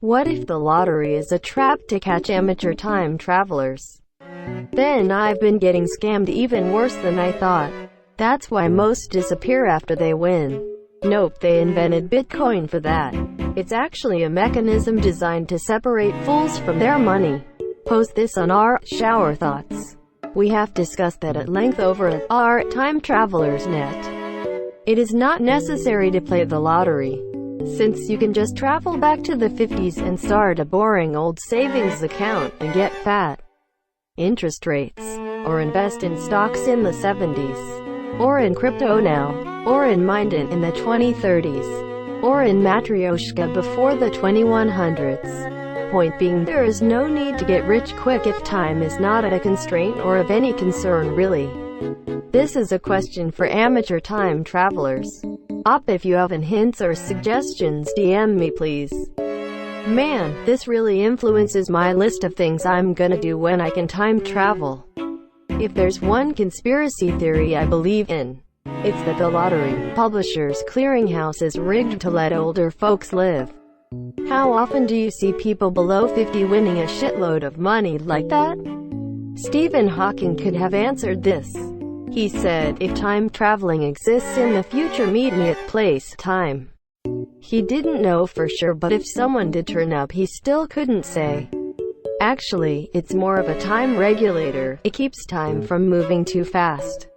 What if the lottery is a trap to catch amateur time travelers? Then I've been getting scammed even worse than I thought. That's why most disappear after they win. Nope, they invented Bitcoin for that. It's actually a mechanism designed to separate fools from their money. Post this on our Shower Thoughts. We have discussed that at length over at our Time Travelers Net. It is not necessary to play the lottery, since you can just travel back to the 50s and start a boring old savings account and get fat interest rates, or invest in stocks in the 70s, or in crypto now, or in Mindent in the 2030s, or in Matryoshka before the 2100s. Point being, there is no need to get rich quick if time is not a constraint or of any concern really. This is a question for amateur time travelers. If you have any hints or suggestions, DM me please. Man, this really influences my list of things I'm gonna do when I can time travel. If there's one conspiracy theory I believe in, it's that the lottery publishers' clearinghouse is rigged to let older folks live. How often do you see people below 50 winning a shitload of money like that? Stephen Hawking could have answered this. He said, if time traveling exists in the future, meet me at place, time. He didn't know for sure, but if someone did turn up, he still couldn't say. Actually, it's more of a time regulator. It keeps time from moving too fast.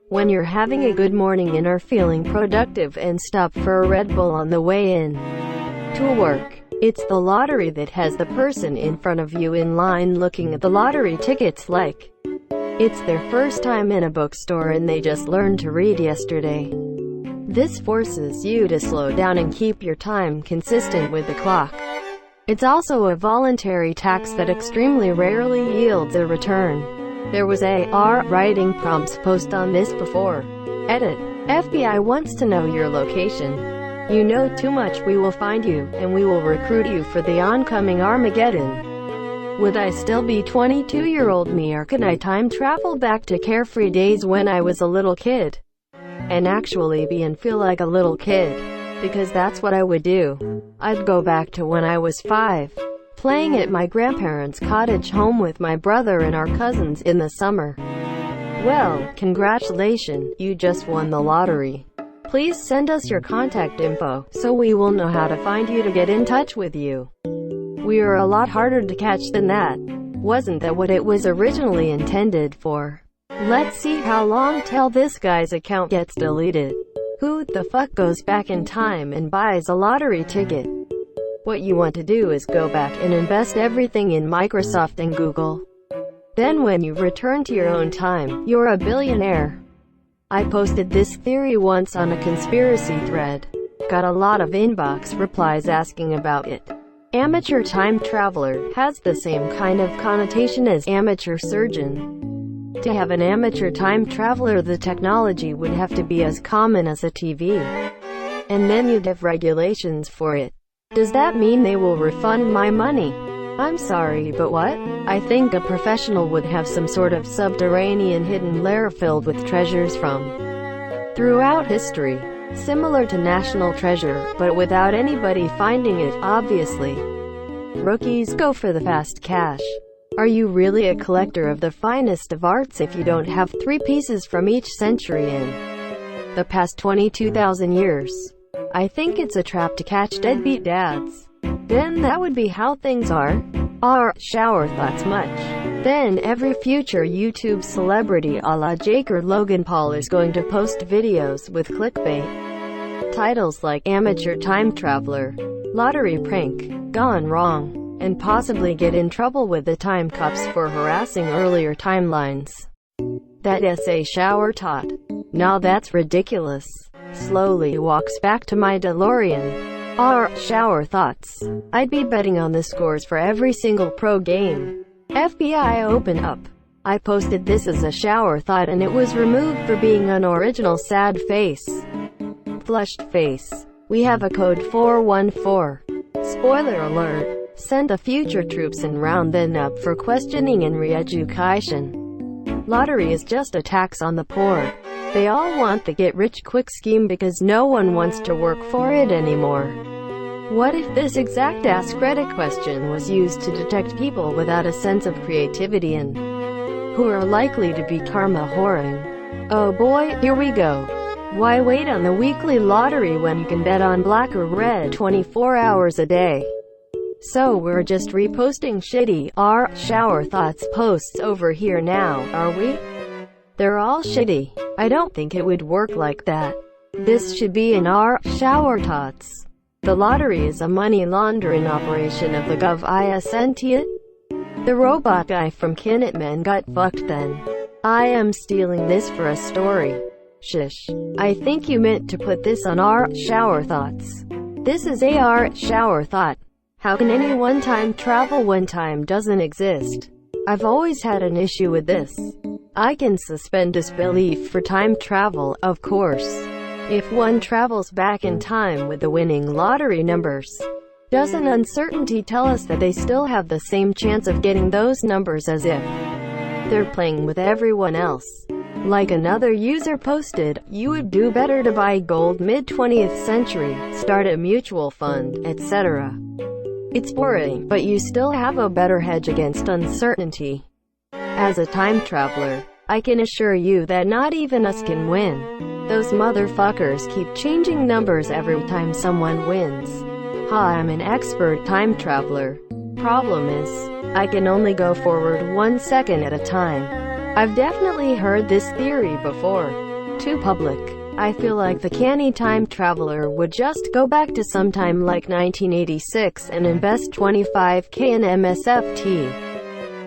When you're having a good morning and are feeling productive and stop for a Red Bull on the way in to work, it's the lottery that has the person in front of you in line looking at the lottery tickets like it's their first time in a bookstore and they just learned to read yesterday. This forces you to slow down and keep your time consistent with the clock. It's also a voluntary tax that extremely rarely yields a return. There was a writing prompts post on this before. Edit. FBI wants to know your location. You know too much, we will find you, and we will recruit you for the oncoming Armageddon. Would I still be 22-year-old me, or could I time travel back to carefree days when I was a little kid? And actually be and feel like a little kid, because that's what I would do. I'd go back to when I was 5, playing at my grandparents' cottage home with my brother and our cousins in the summer. Well, congratulations, you just won the lottery. Please send us your contact info, so we will know how to find you to get in touch with you. We are a lot harder to catch than that. Wasn't that what it was originally intended for? Let's see how long till this guy's account gets deleted. Who the fuck goes back in time and buys a lottery ticket? What you want to do is go back and invest everything in Microsoft and Google. Then when you return to your own time, you're a billionaire. I posted this theory once on a conspiracy thread. Got a lot of inbox replies asking about it. Amateur time traveler has the same kind of connotation as amateur surgeon. To have an amateur time traveler, the technology would have to be as common as a TV. And then you'd have regulations for it. Does that mean they will refund my money? I'm sorry, but what? I think a professional would have some sort of subterranean hidden lair filled with treasures from throughout history. Similar to National Treasure, but without anybody finding it, obviously. Rookies go for the fast cash. Are you really a collector of the finest of arts if you don't have 3 pieces from each century in the past 22,000 years? I think it's a trap to catch deadbeat dads. Then that would be how things are. Our Shower Thoughts much. Then every future YouTube celebrity a la Jake or Logan Paul is going to post videos with clickbait titles like Amateur Time Traveler, Lottery Prank, Gone Wrong, and possibly get in trouble with the time cops for harassing earlier timelines. That essay shower taught. Now that's ridiculous. Slowly walks back to my DeLorean. Our Shower Thoughts. I'd be betting on the scores for every single pro game. FBI open up. I posted this as a shower thought and it was removed for being an original sad face. Flushed face. We have a code 414. Spoiler alert. Send the future troops and round them up for questioning and re-education. Lottery is just a tax on the poor. They all want the get-rich-quick scheme because no one wants to work for it anymore. What if this exact AskReddit question was used to detect people without a sense of creativity and who are likely to be karma whoring? Oh boy, here we go. Why wait on the weekly lottery when you can bet on black or red 24 hours a day? So we're just reposting shitty our shower thoughts posts over here now, are we? They're all shitty. I don't think it would work like that. This should be in our shower thoughts. The lottery is a money laundering operation of the gov, isn't it? The robot guy from Kinitman got fucked then. I am stealing this for a story. Shush. I think you meant to put this on our shower thoughts. This is our shower thought. How can any one-time travel when time doesn't exist? I've always had an issue with this. I can suspend disbelief for time travel, of course. If one travels back in time with the winning lottery numbers, doesn't uncertainty tell us that they still have the same chance of getting those numbers as if they're playing with everyone else? Like another user posted, you would do better to buy gold mid-20th century, start a mutual fund, etc. It's boring, but you still have a better hedge against uncertainty. As a time traveler, I can assure you that not even us can win. Those motherfuckers keep changing numbers every time someone wins. Hi, I'm an expert time traveler. Problem is, I can only go forward 1 second at a time. I've definitely heard this theory before. Too public. I feel like the canny time traveler would just go back to sometime like 1986 and invest 25k in MSFT.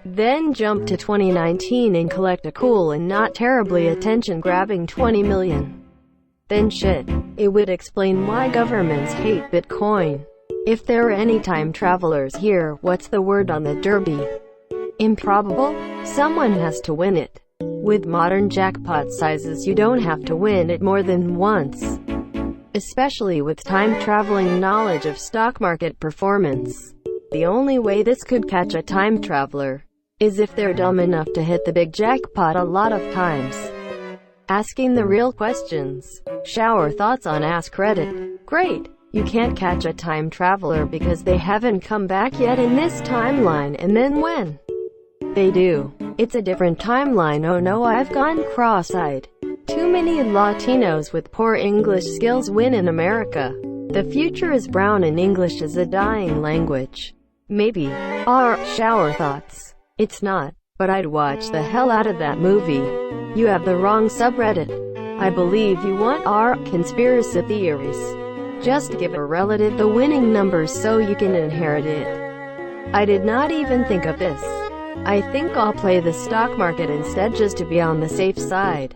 Then jump to 2019 and collect a cool and not terribly attention-grabbing 20 million. Then shit. It would explain why governments hate Bitcoin. If there are any time travelers here, what's the word on the derby? Improbable? Someone has to win it. With modern jackpot sizes, you don't have to win it more than once. Especially with time-traveling knowledge of stock market performance. The only way this could catch a time traveler is if they're dumb enough to hit the big jackpot a lot of times. Asking the real questions. Shower thoughts on AskReddit. Great! You can't catch a time traveler because they haven't come back yet in this timeline, and then when they do, it's a different timeline. Oh no, I've gone cross-eyed. Too many Latinos with poor English skills win in America. The future is brown and English is a dying language. Maybe. Our shower thoughts. It's not, but I'd watch the hell out of that movie. You have the wrong subreddit. I believe you want our conspiracy theories. Just give a relative the winning numbers so you can inherit it. I did not even think of this. I think I'll play the stock market instead just to be on the safe side.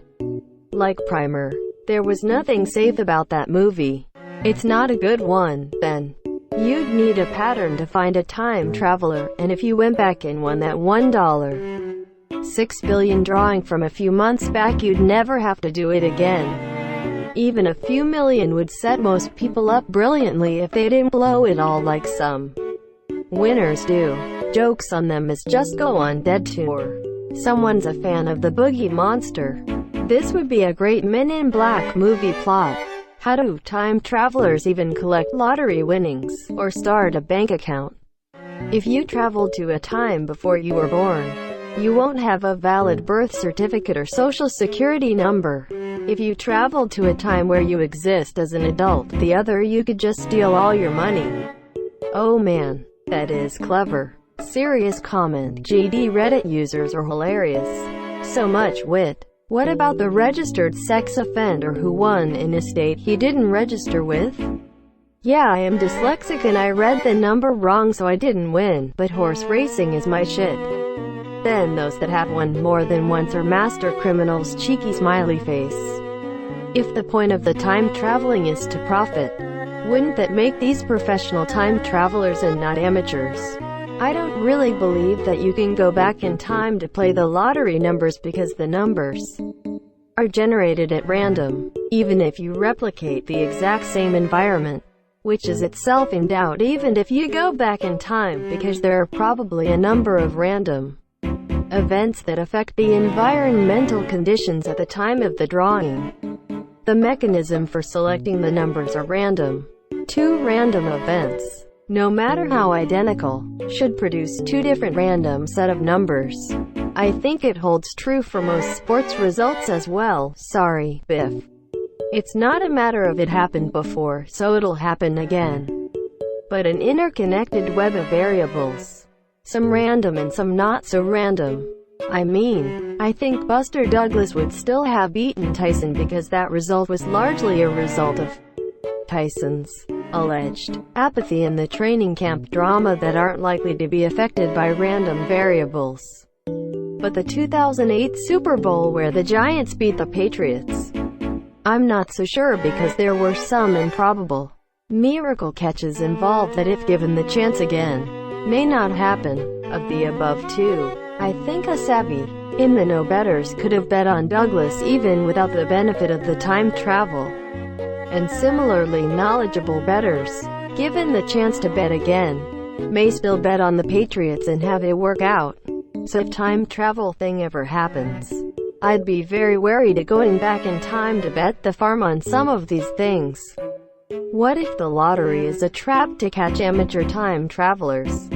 Like Primer. There was nothing safe about that movie. It's not a good one, then. You'd need a pattern to find a time traveler, and if you went back and won that $1.6 billion drawing from a few months back, you'd never have to do it again. Even a few million would set most people up brilliantly if they didn't blow it all like some winners do. Jokes on them is just go on dead tour. Someone's a fan of the Boogie Monster. This would be a great Men in Black movie plot. How do time travelers even collect lottery winnings, or start a bank account? If you traveled to a time before you were born, you won't have a valid birth certificate or social security number. If you traveled to a time where you exist as an adult, the other you could just steal all your money. Oh man, that is clever. Serious comment. JD Reddit users are hilarious. So much wit. What about the registered sex offender who won in a state he didn't register with? Yeah, I am dyslexic and I read the number wrong so I didn't win, but horse racing is my shit. Then those that have won more than once are master criminals. Cheeky smiley face. If the point of the time traveling is to profit, wouldn't that make these professional time travelers and not amateurs? I don't really believe that you can go back in time to play the lottery numbers because the numbers are generated at random, even if you replicate the exact same environment, which is itself in doubt even if you go back in time, because there are probably a number of random events that affect the environmental conditions at the time of the drawing. The mechanism for selecting the numbers are random. two random events, no matter how identical, should produce two different random set of numbers. I think it holds true for most sports results as well. Sorry, Biff. It's not a matter of it happened before, so it'll happen again, but an interconnected web of variables. Some random and some not so random. I mean, I think Buster Douglas would still have beaten Tyson because that result was largely a result of Tyson's alleged apathy in the training camp drama that aren't likely to be affected by random variables. But the 2008 Super Bowl where the Giants beat the Patriots, I'm not so sure because there were some improbable miracle catches involved that if given the chance again, may not happen. Of the above two, I think a savvy, in-the-know bettors could have bet on Douglas even without the benefit of the time travel. And similarly knowledgeable bettors, given the chance to bet again, may still bet on the Patriots and have it work out. So if time travel thing ever happens, I'd be very wary to going back in time to bet the farm on some of these things. What if the lottery is a trap to catch amateur time travelers?